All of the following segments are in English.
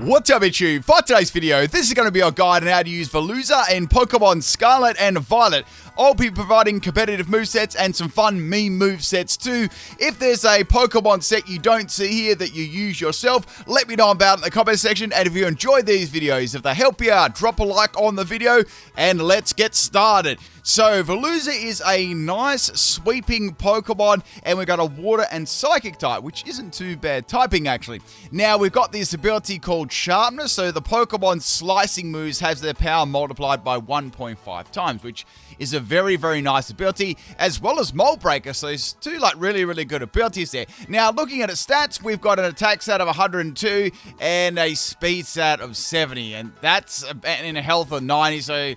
What's up, YouTube? For today's video, this is going to be our guide on how to use Veluza in Pokemon Scarlet and Violet. I'll be providing competitive movesets and some fun meme movesets too. If there's a Pokemon set you don't see here that you use yourself, let me know about it in the comment section. And if you enjoyed these videos, if they help you out, drop a like on the video and let's get started. So, Veluza is a nice sweeping Pokemon, and we've got a water and psychic type, which isn't too bad typing actually. Now, we've got this ability called Sharpness, so the Pokemon's slicing moves has their power multiplied by 1.5 times, which is a very, very nice ability, as well as Meltbreaker, so there's two really good abilities there. Now, looking at its stats, we've got an attack stat of 102 and a speed stat of 70, and that's in a health of 90, so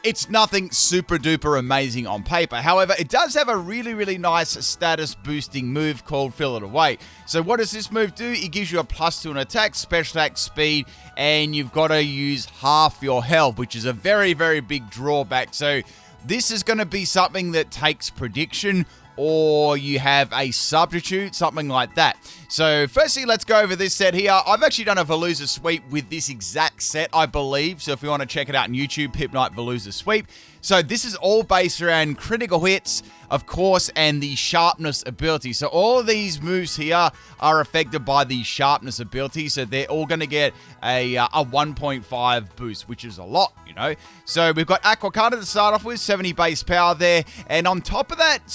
it's nothing super duper amazing on paper. However, it does have a really nice status boosting move called Fillet. So what does this move do? It gives you a +2 in attack, special attack, speed, and you've got to use half your health, which is a very big drawback. So this is going to be something that takes prediction, or you have a substitute, something like that. So firstly, let's go over this set here. I've actually done a Veluza sweep with this exact set, I believe. So if you want to check it out on YouTube, PIMPNITE Veluza sweep. So this is all based around critical hits, of course, and the sharpness ability. So all of these moves here are affected by the sharpness ability. So they're all going to get a 1.5 boost, which is a lot, you know. So we've got Aquacana to start off with, 70 base power there. And on top of that,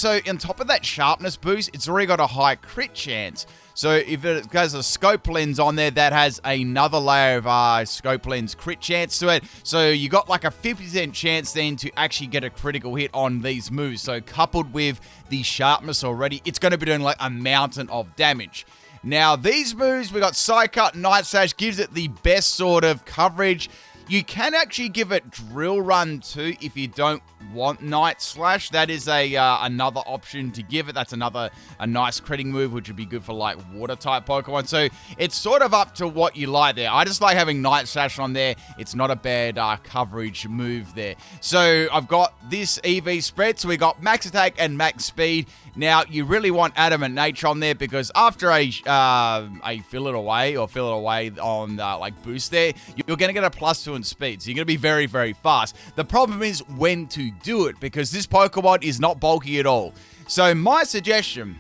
sharpness boost, it's already got a high crit chance. So if it has a scope lens on there, that has another layer of scope lens crit chance to it. So you got like a 50% chance then to actually get a critical hit on these moves. So coupled with the sharpness already, it's going to be doing like a mountain of damage. Now these moves, we got Side Cut, Night Slash, gives it the best sort of coverage. You can actually give it Drill Run too if you don't want Night Slash. That is another option to give it. That's a nice critting move, which would be good for like water type Pokemon. So it's sort of up to what you like there. I just like having Night Slash on there. It's not a bad coverage move there. So I've got this EV spread. So we got max attack and max speed. Now you really want Adamant Nature on there because after a Fillet on like boost there, you're going to get a +2 in speed. So you're going to be very fast. The problem is when to do it, because this Pokemon is not bulky at all. So my suggestion,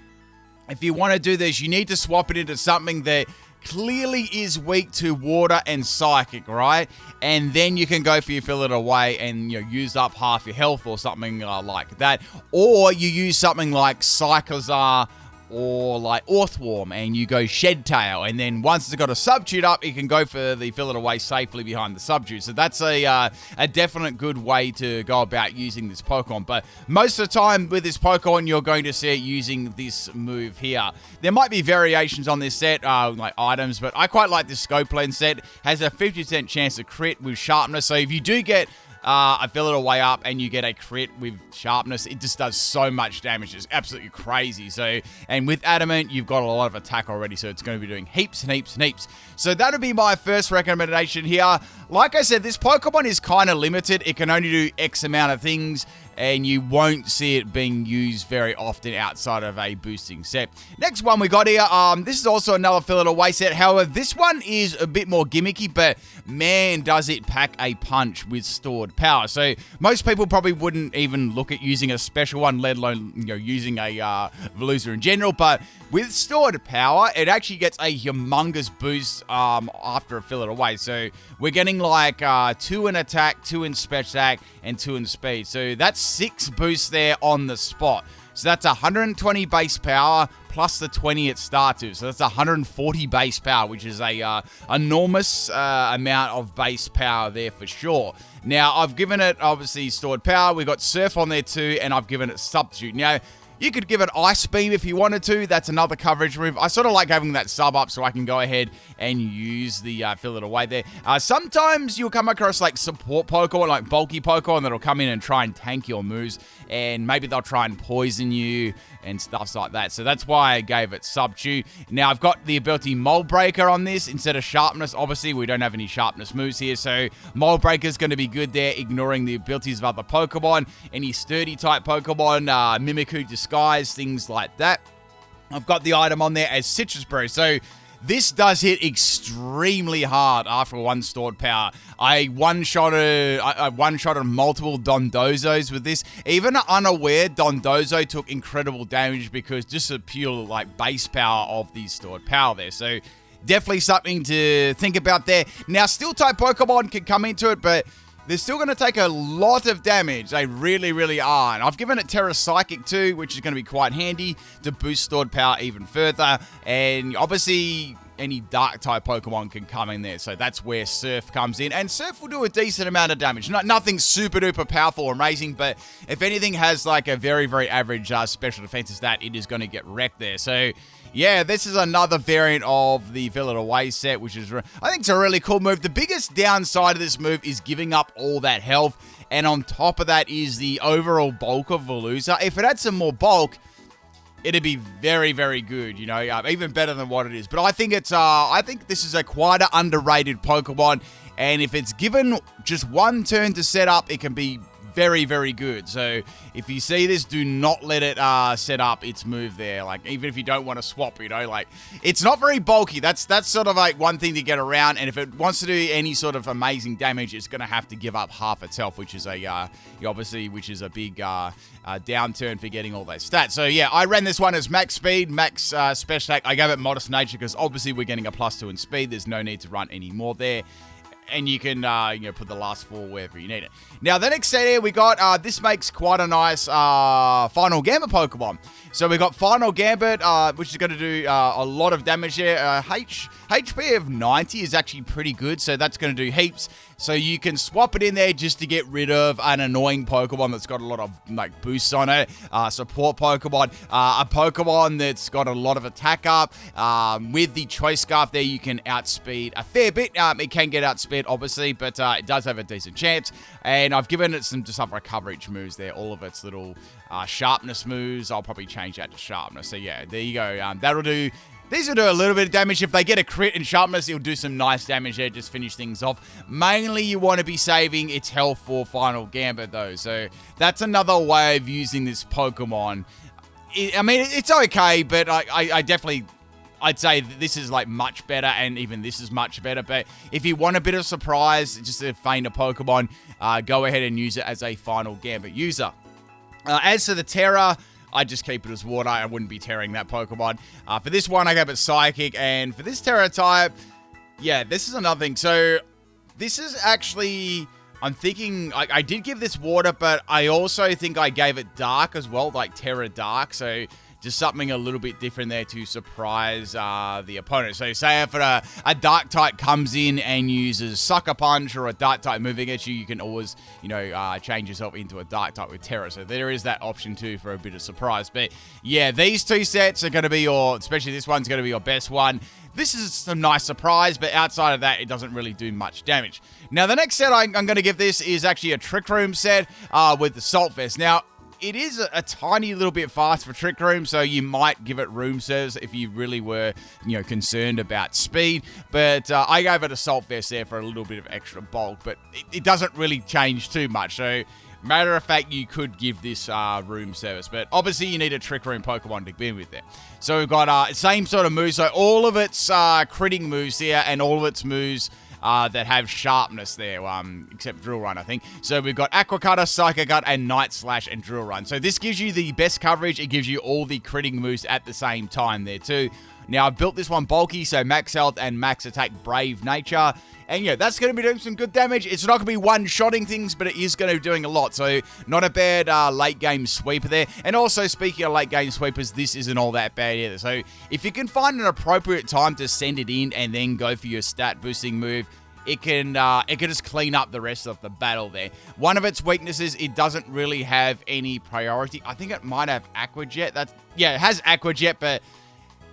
if you want to do this, you need to swap it into something that clearly is weak to water and psychic, right? And then you can go for your Fillet and use up half your health or something like that. Or you use something like Psychozar or like Orthworm and you go Shed Tail, and then once it's got a substitute up, you can go for the Fillet safely behind the substitute. So that's a definite good way to go about using this Pokemon. But most of the time with this Pokemon, you're going to see it using this move here. There might be variations on this set, like items, but I quite like this Scope Lens set. Has a 50% chance to crit with Sharpness. So if you do get I fill it up and you get a crit with Sharpness, it just does so much damage. It's absolutely crazy. So, and with Adamant, you've got a lot of attack already, so it's going to be doing heaps and heaps. So that would be my first recommendation here. Like I said, this Pokemon is kind of limited. It can only do X amount of things, and you won't see it being used very often outside of a boosting set. Next one we got here, this is also another Fillet set. However, this one is a bit more gimmicky, but man, does it pack a punch with stored power. So most people probably wouldn't even look at using a special one, let alone using a Veluza in general. But with stored power, it actually gets a humongous boost after a Fillet. So we're getting like 2 in attack, 2 in special attack, and 2 in speed. So that's 6 boosts there on the spot. So that's 120 base power plus the 20 it starts to. So that's 140 base power, which is a enormous amount of base power there for sure. Now, I've given it, obviously, stored power. We've got Surf on there too, and I've given it substitute. Now, you could give it Ice Beam if you wanted to. That's another coverage move. I sort of like having that sub up so I can go ahead and use the Fillet there. Sometimes you'll come across like support Pokemon, like bulky Pokemon that'll come in and try and tank your moves. And maybe they'll try and poison you and stuff like that. So that's why I gave it substitute. Now I've got the ability Meltbreaker on this instead of Sharpness. Obviously, we don't have any Sharpness moves here. So Meltbreaker is going to be good there, ignoring the abilities of other Pokemon. Any sturdy type Pokemon, Mimikyu Disguise, things like that. I've got the item on there as Citrus Brew. So This does hit extremely hard after one stored power. I one-shotted multiple Dondozos with this. Even unaware, Dondozo took incredible damage because just the pure like base power of the stored power there. So definitely something to think about there. Now, Steel-type Pokemon can come into it, but they're still going to take a lot of damage. They really, really are. And I've given it Terra Psychic too, which is going to be quite handy to boost stored power even further. And obviously, any Dark-type Pokemon can come in there. So that's where Surf comes in. And Surf will do a decent amount of damage. Nothing super duper powerful or amazing, but if anything has like a very, very average special defense stat, it is going to get wrecked there. So yeah, this is another variant of the Veluza Moveset, which is, I think it's a really cool move. The biggest downside of this move is giving up all that health, and on top of that is the overall bulk of Veluza. If it had some more bulk, it'd be very, very good, you know, even better than what it is. But I think it's, I think this is a quite an underrated Pokemon, and if it's given just one turn to set up, it can be very, very good. So if you see this, do not let it set up its move there. Like, even if you don't want to swap, you know, like, it's not very bulky. That's sort of like one thing to get around. And if it wants to do any sort of amazing damage, it's going to have to give up half its health, which is a obviously, which is a big downturn for getting all those stats. So yeah, I ran this one as max speed, max special attack. I gave it modest nature because obviously we're getting a +2 in speed. There's no need to run any more there. And you can, you know, put the last 4 wherever you need it. Now, the next set here, we got, this makes quite a nice Final Gambit Pokemon. So we got Final Gambit, which is going to do a lot of damage here. HP of 90 is actually pretty good, so that's going to do heaps. So you can swap it in there just to get rid of an annoying Pokemon that's got a lot of like boosts on it. Support Pokemon, a Pokemon that's got a lot of attack up. With the Choice Scarf there, you can outspeed a fair bit. It can get outspeed, obviously, but it does have a decent chance. And I've given it some just other coverage moves there. All of its little Sharpness moves. I'll probably change that to Sharpness. So yeah, there you go. That'll do. These will do a little bit of damage. If they get a crit in Sharpness, it'll do some nice damage there, just finish things off. Mainly, you want to be saving its health for Final Gambit, though. So that's another way of using this Pokemon. I mean, it's okay, but I definitely, I'd say this is like much better, and even this is much better. But if you want a bit of surprise, just to feign a Pokemon, go ahead and use it as a Final Gambit user. As for the Terra, I just keep it as water. I wouldn't be tearing that Pokemon. For this one, I gave it Psychic. And for this Terra type, yeah, this is another thing. So this is actually, I'm thinking, I did give this water, but I also think I gave it Dark as well, like Terra Dark. So just something a little bit different there to surprise the opponent. So say if a Dark type comes in and uses Sucker Punch or a Dark type moving at you, you can always, you know, change yourself into a Dark type with Terra. So there is that option too for a bit of surprise. But yeah, these two sets are going to be your, especially this one's going to be your best one. This is a nice surprise, but outside of that, it doesn't really do much damage. Now, the next set I'm going to give this is actually a Trick Room set with the Salt Vest. Now, it is a tiny little bit fast for Trick Room, so you might give it room service if you really were, you know, concerned about speed. But I gave it a Salt Vest there for a little bit of extra bulk, but it doesn't really change too much. So, matter of fact, you could give this room service, but obviously you need a Trick Room Pokemon to begin with there. So we've got same sort of moves, so all of its critting moves here, and all of its moves that have Sharpness there, except Drill Run, I think. So we've got Aqua Cutter, Psycho Gut, and Night Slash, and Drill Run. So this gives you the best coverage. It gives you all the critting moves at the same time there too. Now, I've built this one bulky, so max health and max attack, Brave Nature. And yeah, that's going to be doing some good damage. It's not going to be one-shotting things, but it is going to be doing a lot. So not a bad late-game sweeper there. And also, speaking of late-game sweepers, this isn't all that bad either. So if you can find an appropriate time to send it in and then go for your stat-boosting move, it can just clean up the rest of the battle there. One of its weaknesses, it doesn't really have any priority. I think it might have Aqua Jet. Yeah, it has Aqua Jet, but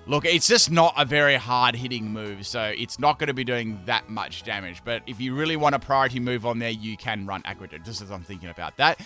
look, it's just not a very hard-hitting move, so it's not going to be doing that much damage. But if you really want a priority move on there, you can run Aqua Jet, just as I'm thinking about that.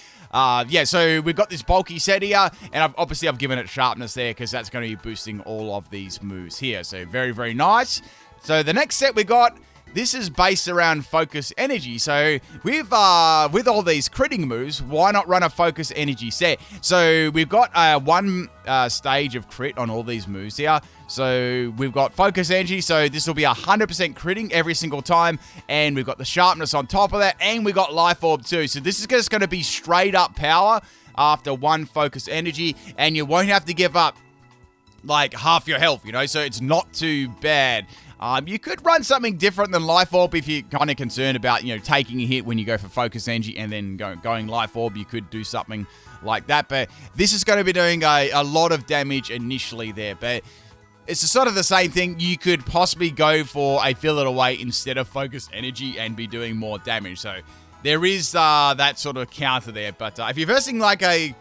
Yeah, so we've got this bulky set here, and obviously I've given it Sharpness there, because that's going to be boosting all of these moves here. So very, very nice. So the next set we got, this is based around focus energy. So with all these critting moves, why not run a focus energy set? So we've got one stage of crit on all these moves here. So we've got focus energy, so this will be 100% critting every single time, and we've got the sharpness on top of that, and we've got life orb too. So this is just going to be straight up power after one focus energy, and you won't have to give up like half your health, you know, so it's not too bad. You could run something different than Life Orb if you're kind of concerned about, you know, taking a hit when you go for Focus Energy and then going Life Orb. You could do something like that, but this is going to be doing a lot of damage initially there, but it's sort of the same thing. You could possibly go for a Fillet away instead of Focus Energy and be doing more damage, so there is that sort of counter there, but if you're versing like a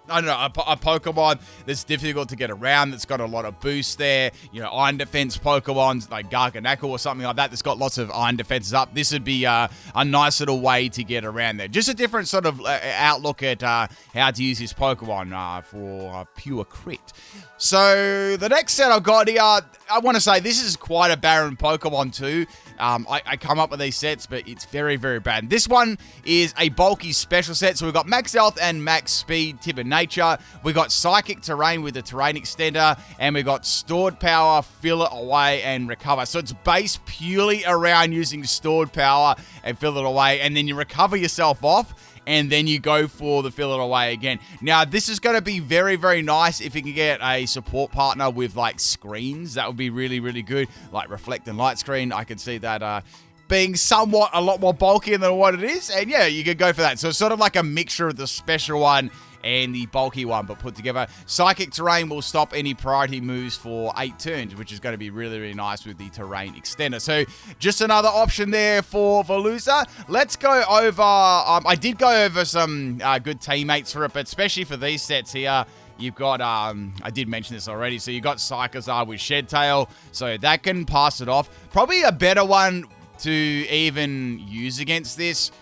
Pokemon that's difficult to get around, that's got a lot of boost there, you know, Iron Defense Pokemons like Garganacl or something like that, that's got lots of Iron Defenses up, this would be a nice little way to get around there. Just a different sort of outlook at how to use this Pokemon for pure crit. So the next set I've got here, I want to say this is quite a barren Pokemon too. I come up with these sets, but it's very, very bad. This one is a bulky special set. So we've got max health and max speed, tip of nature. We've got psychic terrain with a terrain extender. And we've got stored power, Fillet away, and recover. So it's based purely around using stored power and Fillet away. And then you recover yourself off, and then you go for the Fillet away again. Now, this is going to be very, very nice if you can get a support partner with, like, screens. That would be really, really good. Like, Reflect and Light Screen. I could see that being somewhat a lot more bulky than what it is. And, yeah, you could go for that. So it's sort of like a mixture of the special one and the bulky one, but put together. Psychic Terrain will stop any priority moves for 8 turns, which is going to be really, really nice with the Terrain Extender. So just another option there for Veluza. Let's go over... I did go over some good teammates for it, but especially for these sets here, you've got, I did mention this already, so you've got Psychozar with Shed Tail, so that can pass it off. Probably a better one to even use against this.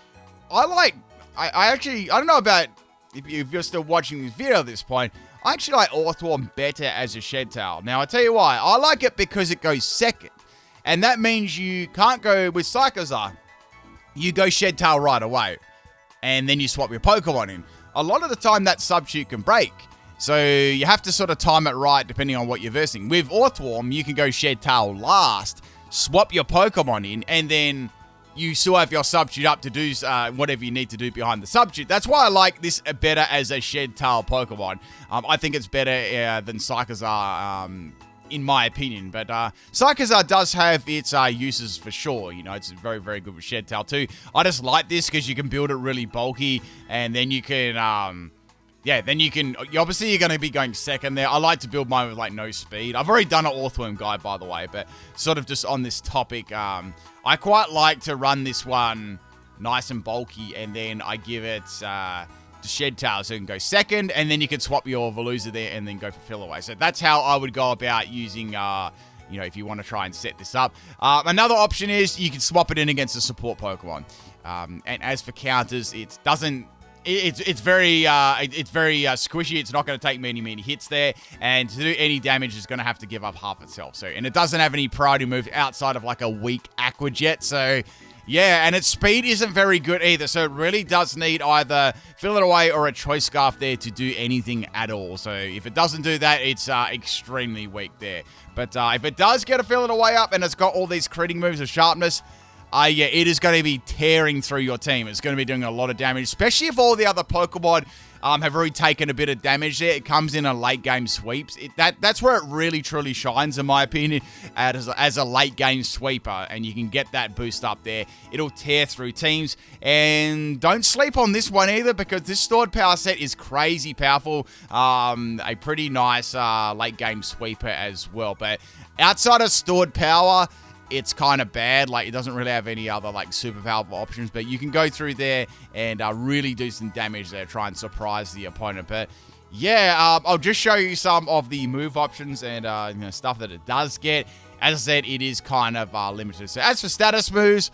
I don't know about... If you're still watching this video at this point, I actually like Orthworm better as a Shed Tail. Now, I'll tell you why. I like it because it goes second. And that means you can't go with Psychozar. You go Shed Tail right away. And then you swap your Pokemon in. A lot of the time, that substitute can break. So you have to sort of time it right depending on what you're versing. With Orthworm, you can go Shed Tail last, swap your Pokemon in, and then... you still have your substitute up to do whatever you need to do behind the substitute. That's why I like this better as a Shed Tail Pokemon. I think it's better than Psychozar, in my opinion. But Psychozar does have its uses for sure. You know, it's very, very good with Shed Tail too. I just like this because you can build it really bulky, and then you can... yeah, then you can... obviously, you're going to be going second there. I like to build mine with, like, no speed. I've already done an Orthworm guide, by the way, but sort of just on this topic, I quite like to run this one nice and bulky, and then I give it to Shed Tail, so you can go second, and then you can swap your Veluza there and then go for Fill Away. So that's how I would go about using... you know, if you want to try and set this up. Another option is you can swap it in against a support Pokemon. And as for counters, it doesn't... It's very squishy. It's not going to take many hits there, and to do any damage, it's going to have to give up half itself. So, and it doesn't have any priority move outside of like a weak Aqua Jet. So, yeah, and its speed isn't very good either. So it really does need either Fillet away or a Choice Scarf there to do anything at all. So if it doesn't do that, it's extremely weak there. But if it does get a Fillet away up and it's got all these critting moves of sharpness. Yeah, it is going to be tearing through your team. It's going to be doing a lot of damage, especially if all the other Pokemon have already taken a bit of damage there. It comes in a late game sweeps. That's where it really, truly shines, in my opinion, as a late game sweeper, and you can get that boost up there. It'll tear through teams, and don't sleep on this one either, because this stored power set is crazy powerful. A pretty nice late game sweeper as well, but outside of stored power, it's kind of bad. Like, it doesn't really have any other, like, super powerful options, but you can go through there and really do some damage there, try and surprise the opponent. But yeah, I'll just show you some of the move options and you know, stuff that it does get. As I said, it is kind of limited. So as for status moves,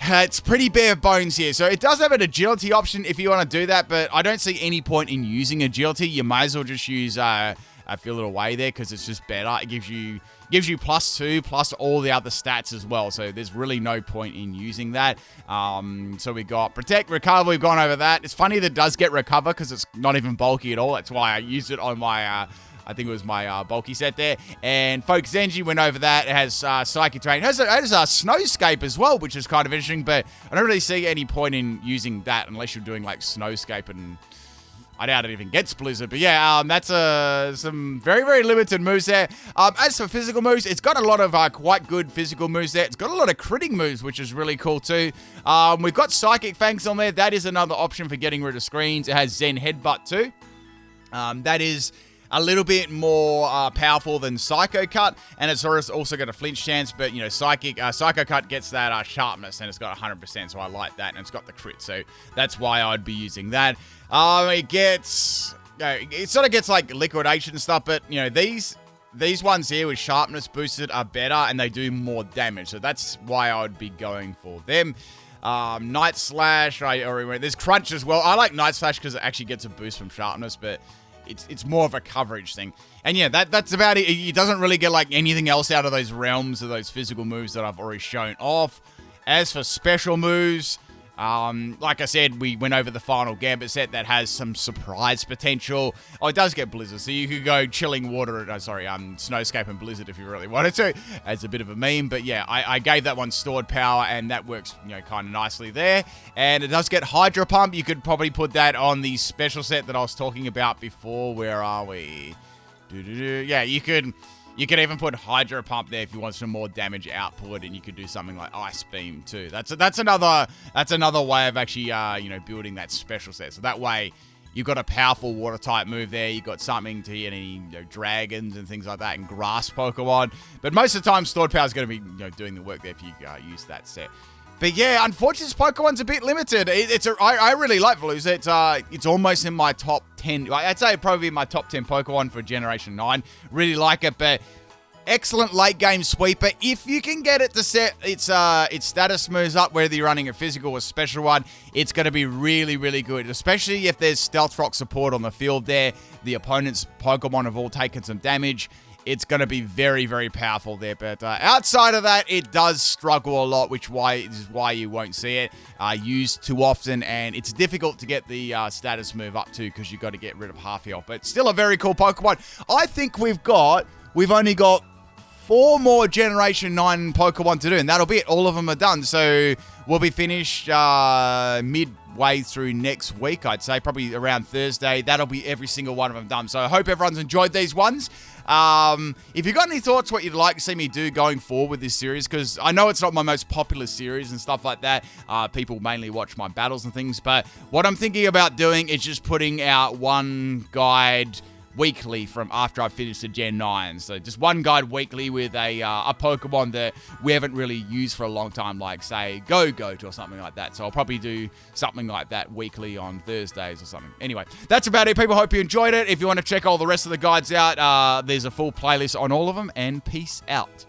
it's pretty bare bones here. So it does have an agility option if you want to do that, but I don't see any point in using agility. You might as well just use Fillet away there, because it's just better. It gives you gives you +2 plus all the other stats as well. So there's really no point in using that. So we got Protect, Recover. We've gone over that. It's funny that it does get Recover because it's not even bulky at all. That's why I used it on my... I think it was my bulky set there. And Focus Energy went over that. It has Psychic Terrain. It has a Snowscape as well, which is kind of interesting, but I don't really see any point in using that unless you're doing like Snowscape, and I doubt it even gets Blizzard. But yeah, that's some very, very limited moves there. As for physical moves, it's got a lot of quite good physical moves there. It's got a lot of critting moves, which is really cool too. We've got Psychic Fangs on there. That is another option for getting rid of screens. It has Zen Headbutt too. That is a little bit more powerful than Psycho Cut, and it's also got a flinch chance, but, you know, Psycho Cut gets that sharpness, and it's got 100%, so I like that, and it's got the crit, so that's why I'd be using that. It sort of gets, like, liquidation stuff, but, you know, these ones here with sharpness boosted are better, and they do more damage, so that's why I would be going for them. Night Slash, there's Crunch as well. I like Night Slash because it actually gets a boost from sharpness, but it's more of a coverage thing. And yeah, that's about it. It doesn't really get like anything else out of those realms of those physical moves that I've already shown off. As for special moves, like I said, we went over the final Gambit set that has some surprise potential. Oh, it does get Blizzard, so you could go Chilling Water, Snowscape and Blizzard if you really wanted to, as a bit of a meme. But yeah, I gave that one Stored Power, and that works, you know, kind of nicely there. And it does get Hydro Pump. You could probably put that on the special set that I was talking about before. Where are we? Yeah, you could even put Hydro Pump there if you want some more damage output, and you could do something like Ice Beam too. That's another way of actually building that special set. So that way you've got a powerful water type move there. You've got something to hit any dragons and things like that, and grass Pokemon. But most of the time, Stored Power is going to be doing the work there if you use that set. But yeah, unfortunately, this Pokemon's a bit limited. I really like Veluza. It's almost in my top 10. I'd say probably in my top 10 Pokemon for Generation 9. Really like it, but excellent late game sweeper. If you can get it to set its status moves up, whether you're running a physical or special one, it's going to be really, really good. Especially if there's Stealth Rock support on the field there. The opponent's Pokemon have all taken some damage. It's going to be very, very powerful there. But outside of that, it does struggle a lot, which is why you won't see it used too often. And it's difficult to get the status move up too, because you've got to get rid of half health. But still a very cool Pokemon. I think we've only got 4 more Generation 9 Pokemon to do, and that'll be it. All of them are done. So we'll be finished midway through next week, I'd say, probably around Thursday. That'll be every single one of them done. So I hope everyone's enjoyed these ones. If you've got any thoughts what you'd like to see me do going forward with this series, because I know it's not my most popular series and stuff like that. People mainly watch my battles and things, but what I'm thinking about doing is just putting out one guide weekly from after I finish the Gen 9. So just one guide weekly with a Pokemon that we haven't really used for a long time, like, say, Goat or something like that. So I'll probably do something like that weekly on Thursdays or something. Anyway, that's about it, people. Hope you enjoyed it. If you want to check all the rest of the guides out, there's a full playlist on all of them, and peace out.